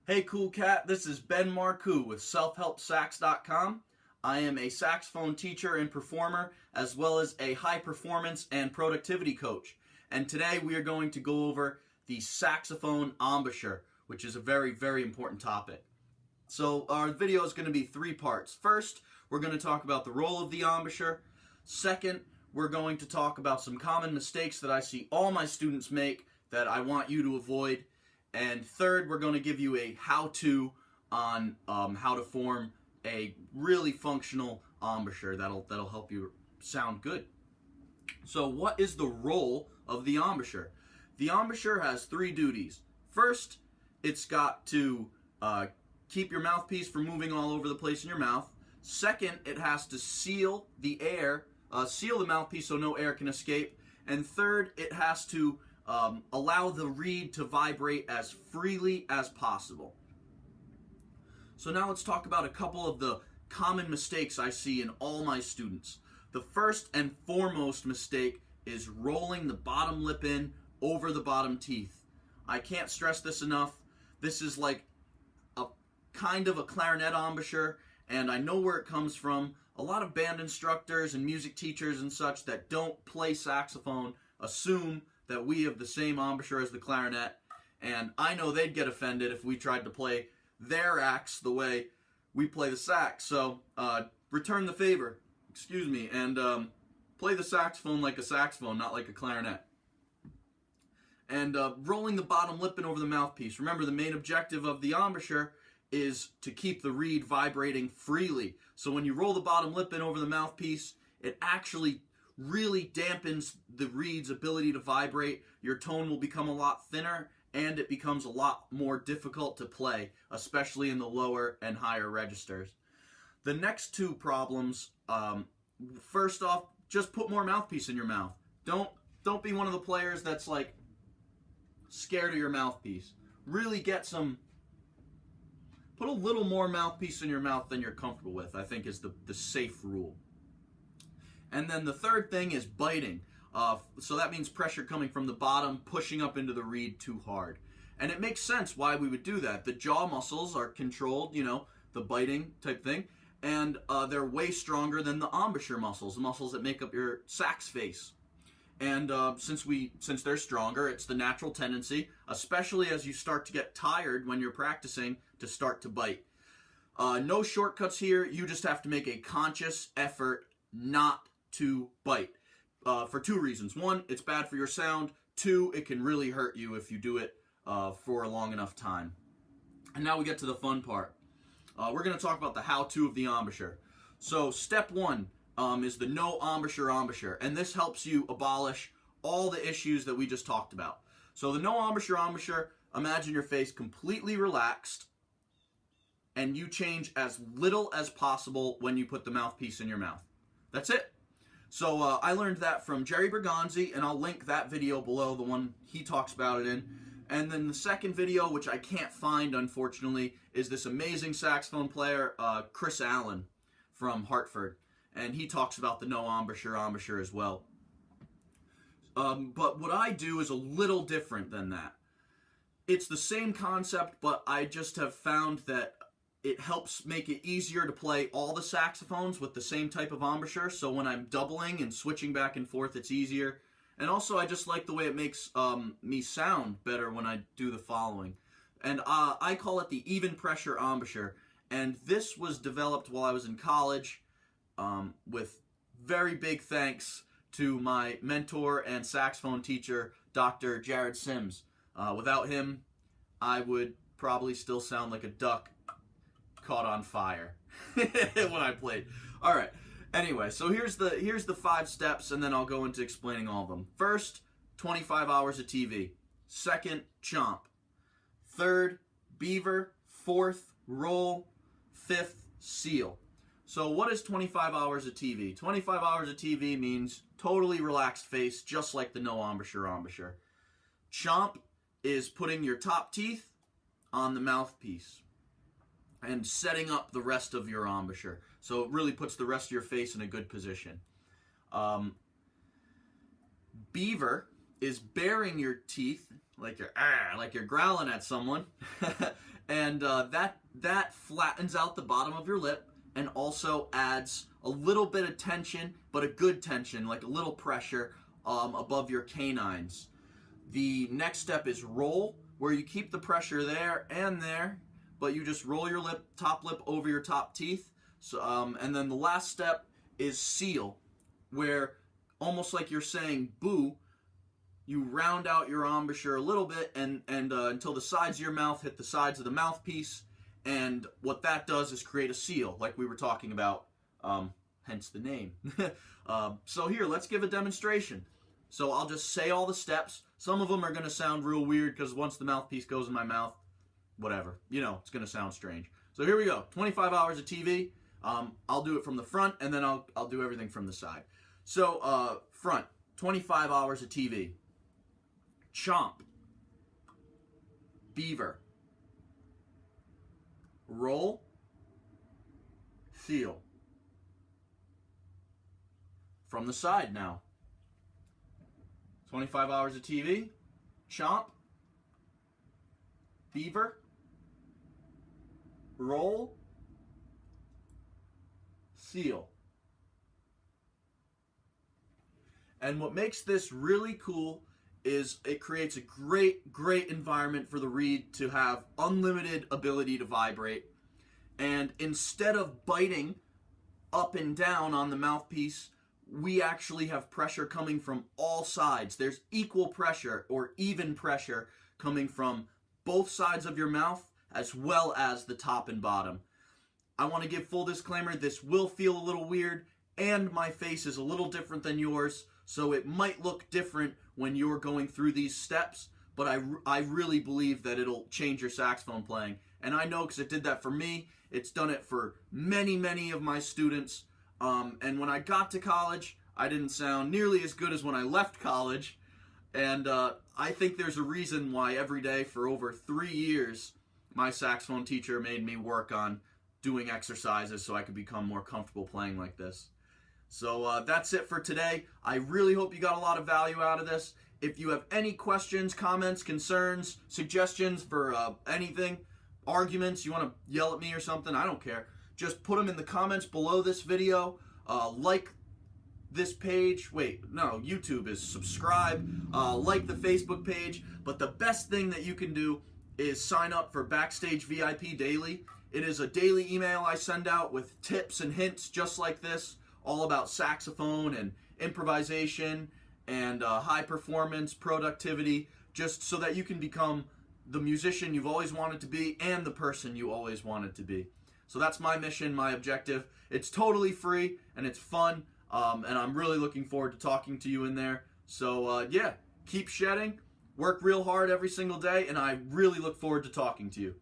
Hey cool cat, this is Ben Marcoux with SelfHelpSax.com. I am a saxophone teacher and performer, as well as a high performance and productivity coach. And today we are going to go over the saxophone embouchure, which is a very, very important topic. So our video is going to be three parts. First, we're going to talk about the role of the embouchure. Second, we're going to talk about some common mistakes that I see all my students make that I want you to avoid. And third, we're going to give you a how-to on how to form a really functional embouchure that'll help you sound good. So what is the role of the embouchure? The embouchure has three duties. First, it's got to keep your mouthpiece from moving all over the place in your mouth. Second, it has to seal the air, seal the mouthpiece so no air can escape. And third, it has to allow the reed to vibrate as freely as possible. So now let's talk about a couple of the common mistakes I see in all my students. The first and foremost mistake is rolling the bottom lip in over the bottom teeth. I can't stress this enough. This is like a kind of a clarinet embouchure, and I know where it comes from. A lot of band instructors and music teachers and such that don't play saxophone assume that we have the same embouchure as the clarinet, and I know they'd get offended if we tried to play their axe the way we play the sax. So return the favor, excuse me, and play the saxophone like a saxophone, not like a clarinet. And rolling the bottom lip in over the mouthpiece. Remember, the main objective of the embouchure is to keep the reed vibrating freely. So when you roll the bottom lip in over the mouthpiece, it actually really dampens the reed's ability to vibrate. Your tone will become a lot thinner, and it becomes a lot more difficult to play, especially in the lower and higher registers. The next two problems, first off, just put more mouthpiece in your mouth. Don't be one of the players that's like scared of your mouthpiece. Really put a little more mouthpiece in your mouth than you're comfortable with, I think is the safe rule. And then the third thing is biting. So that means pressure coming from the bottom, pushing up into the reed too hard. And it makes sense why we would do that. The jaw muscles are controlled, the biting type thing, and they're way stronger than the embouchure muscles, the muscles that make up your sax face. And since they're stronger, it's the natural tendency, especially as you start to get tired when you're practicing, to start to bite. No shortcuts here. You just have to make a conscious effort not to bite for two reasons. One, it's bad for your sound. Two, it can really hurt you if you do it for a long enough time. And now we get to the fun part. We're going to talk about the how-to of the embouchure. So step one is the no embouchure, and this helps you abolish all the issues that we just talked about. So the no embouchure, imagine your face completely relaxed, and you change as little as possible when you put the mouthpiece in your mouth. That's it. So I learned that from Jerry Bergonzi, and I'll link that video below, the one he talks about it in. And then the second video, which I can't find, unfortunately, is this amazing saxophone player, Chris Allen from Hartford. And he talks about the no embouchure as well. But what I do is a little different than that. It's the same concept, but I just have found that it helps make it easier to play all the saxophones with the same type of embouchure. So when I'm doubling and switching back and forth, it's easier. And also, I just like the way it makes me sound better when I do the following. And I call it the even pressure embouchure. And this was developed while I was in college with very big thanks to my mentor and saxophone teacher, Dr. Jared Sims. Without him, I would probably still sound like a duck caught on fire when I played. All right. Anyway, so here's the 5 steps, and then I'll go into explaining all of them. First, 25 hours of TV. Second, chomp. Third, beaver. Fourth, roll. Fifth, seal. So what is 25 hours of TV? 25 hours of TV means totally relaxed face, just like the no embouchure. Chomp is putting your top teeth on the mouthpiece and setting up the rest of your embouchure. So it really puts the rest of your face in a good position. Beaver is baring your teeth like you're growling at someone, and that flattens out the bottom of your lip and also adds a little bit of tension, but a good tension, like a little pressure above your canines. The next step is roll, where you keep the pressure there and there, but you just roll your top lip over your top teeth. So, and then the last step is seal, where almost like you're saying boo, you round out your embouchure a little bit and until the sides of your mouth hit the sides of the mouthpiece, and what that does is create a seal, like we were talking about, hence the name. So here, let's give a demonstration. So I'll just say all the steps. Some of them are going to sound real weird because once the mouthpiece goes in my mouth, whatever, you know, it's going to sound strange. So here we go, 25 hours of TV. I'll do it from the front, and then I'll do everything from the side. So front, 25 hours of TV. Chomp. Beaver. Roll. Seal. From the side now. 25 hours of TV. Chomp. Beaver. Roll. Seal. And what makes this really cool is it creates a great environment for the reed to have unlimited ability to vibrate. And instead of biting up and down on the mouthpiece, we actually have pressure coming from all sides. There's equal pressure or even pressure coming from both sides of your mouth as well as the top and bottom. I want to give full disclaimer, this will feel a little weird and my face is a little different than yours, so it might look different when you're going through these steps, but I really believe that it'll change your saxophone playing. And I know because it did that for me. It's done it for many of my students. And when I got to college, I didn't sound nearly as good as when I left college. And I think there's a reason why every day for over 3 years, my saxophone teacher made me work on doing exercises so I could become more comfortable playing like this. So that's it for today. I really hope you got a lot of value out of this. If you have any questions, comments, concerns, suggestions for anything, arguments, you want to yell at me or something, I don't care. Just put them in the comments below this video. Like this page. Wait, no, YouTube is subscribe. Like the Facebook page. But the best thing that you can do is sign up for Backstage VIP Daily. It is a daily email I send out with tips and hints just like this, all about saxophone and improvisation and high performance, productivity, just so that you can become the musician you've always wanted to be and the person you always wanted to be. So that's my mission, my objective. It's totally free and it's fun, and I'm really looking forward to talking to you in there. So yeah, keep shedding, work real hard every single day, and I really look forward to talking to you.